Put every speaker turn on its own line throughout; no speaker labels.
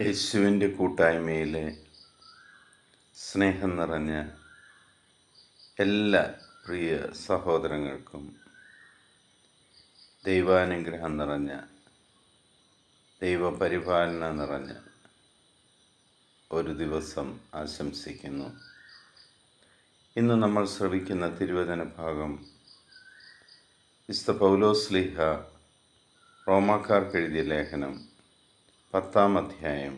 യേശുവിൻ്റെ കൂട്ടായ്മയിലെ സ്നേഹം നിറഞ്ഞ എല്ലാ പ്രിയ സഹോദരങ്ങൾക്കും ദൈവാനുഗ്രഹം നിറഞ്ഞ ദൈവപരിപാലന നിറഞ്ഞ ഒരു ദിവസം ആശംസിക്കുന്നു. ഇന്ന് നമ്മൾ ശ്രവിക്കുന്ന തിരുവചന ഭാഗം വിശുദ്ധ പൗലോസ് ശ്ലീഹ റോമാക്കാർക്ക് എഴുതിയ ലേഖനം 10-ാം അധ്യായം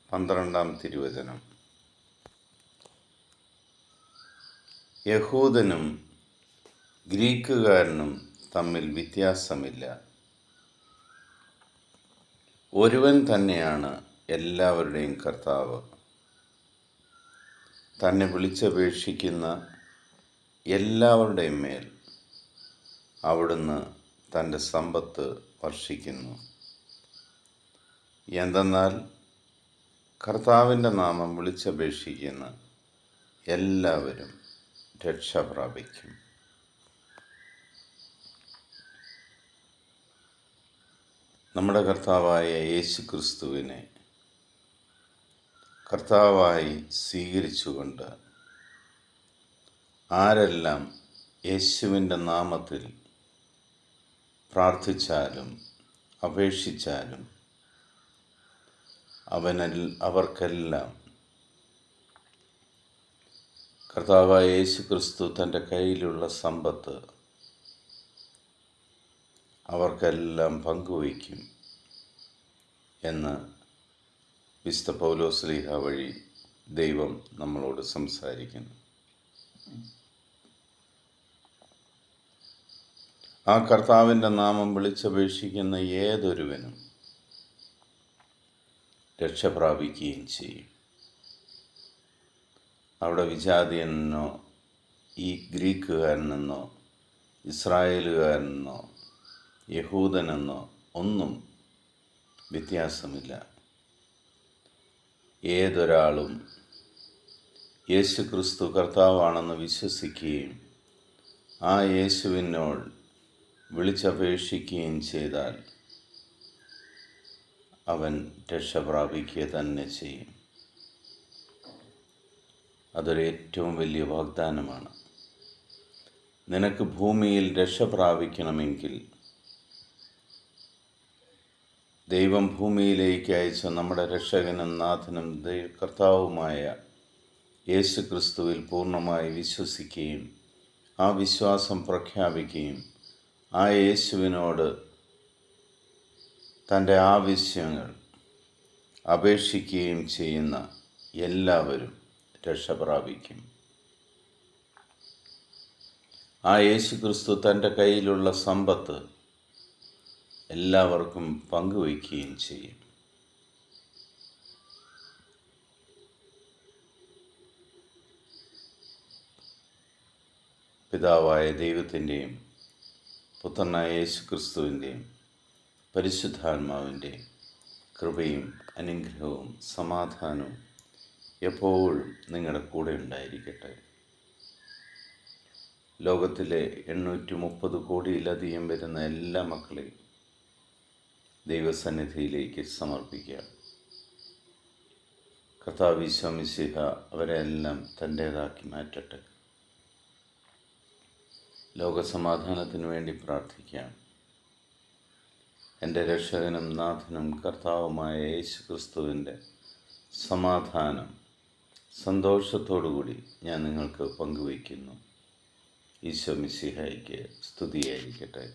12-ാം തിരുവചനം. യഹൂദനും ഗ്രീക്കുകാരനും തമ്മിൽ വ്യത്യാസമില്ല, ഒരുവൻ തന്നെയാണ് എല്ലാവരുടെയും കർത്താവ്. തന്നെ വിളിച്ചപേക്ഷിക്കുന്ന എല്ലാവരുടെയും മേൽ അവിടുന്ന് തൻ്റെ സമ്പത്ത് വർഷിക്കുന്നു. എന്തെന്നാൽ കർത്താവിൻ്റെ നാമം വിളിച്ചപേക്ഷിക്കുന്ന എല്ലാവരും രക്ഷ പ്രാപിക്കും. നമ്മുടെ കർത്താവായ യേശു ക്രിസ്തുവിനെ കർത്താവായി സ്വീകരിച്ചുകൊണ്ട് ആരെല്ലാം യേശുവിൻ്റെ നാമത്തിൽ പ്രാർത്ഥിച്ചാലും അപേക്ഷിച്ചാലും അവർക്കെല്ലാം കർത്താവായ യേശു ക്രിസ്തു തൻ്റെ കയ്യിലുള്ള സമ്പത്ത് അവർക്കെല്ലാം പങ്കുവയ്ക്കും എന്ന് വിശുദ്ധ പൗലോസ് ശ്ലീഹ വഴി ദൈവം നമ്മളോട് സംസാരിക്കുന്നു. ആ കർത്താവിൻ്റെ നാമം വിളിച്ചപേക്ഷിക്കുന്ന ഏതൊരുവനും രക്ഷ പ്രാപിക്കുകയും ചെയ്യും. അവിടെ വിജാതിയനെന്നോ ഈ ഗ്രീക്കുകാരനെന്നോ ഇസ്രായേലുകാരനെന്നോ യഹൂദനെന്നോ ഒന്നും വ്യത്യാസമില്ല. ഏതൊരാളും യേശു ക്രിസ്തു കർത്താവാണെന്ന് വിശ്വസിക്കുകയും ആ യേശുവിനോട് വിളിച്ചപേക്ഷിക്കുകയും ചെയ്താൽ അവൻ രക്ഷ പ്രാപിക്കുക തന്നെ ചെയ്യും. അതൊരു ഏറ്റവും വലിയ വാഗ്ദാനമാണ്. നിനക്ക് ഭൂമിയിൽ രക്ഷ പ്രാപിക്കണമെങ്കിൽ ദൈവം ഭൂമിയിലേക്ക് അയച്ച നമ്മുടെ രക്ഷകനും നാഥനും കർത്താവുമായ യേശു ക്രിസ്തുവിൽ പൂർണ്ണമായി വിശ്വസിക്കുകയും ആ വിശ്വാസം പ്രഖ്യാപിക്കുകയും ആ യേശുവിനോട് തൻ്റെ ആവശ്യങ്ങൾ അപേക്ഷിക്കുകയും ചെയ്യുന്ന എല്ലാവരും രക്ഷ പ്രാപിക്കും. ആ യേശു ക്രിസ്തു തൻ്റെ കയ്യിലുള്ള സമ്പത്ത് എല്ലാവർക്കും പങ്കുവയ്ക്കുകയും ചെയ്യും. പിതാവായ ദൈവത്തിൻ്റെയും പുത്രനായ യേശു ക്രിസ്തുവിൻ്റെയും പരിശുദ്ധാത്മാവിൻ്റെ കൃപയും അനുഗ്രഹവും സമാധാനവും എപ്പോഴും നിങ്ങളുടെ കൂടെ ഉണ്ടായിരിക്കട്ടെ. ലോകത്തിലെ 830 കോടിയിലധികം വരുന്ന എല്ലാ മക്കളെയും ദൈവസന്നിധിയിലേക്ക് സമർപ്പിക്കുക. കർത്താവ് ഈശോ മിശിഹ അവരെല്ലാം തൻ്റേതാക്കി മാറ്റട്ടെ. ലോകസമാധാനത്തിനു വേണ്ടി പ്രാർത്ഥിക്കാം. എൻ്റെ രക്ഷകനും നാഥനും കർത്താവുമായ യേശു ക്രിസ്തുവിൻ്റെ സമാധാനം സന്തോഷത്തോടുകൂടി ഞാൻ നിങ്ങൾക്ക് പങ്കുവയ്ക്കുന്നു. ഈശോ മിശിഹായ്ക്ക് സ്തുതിയായിരിക്കട്ടെ.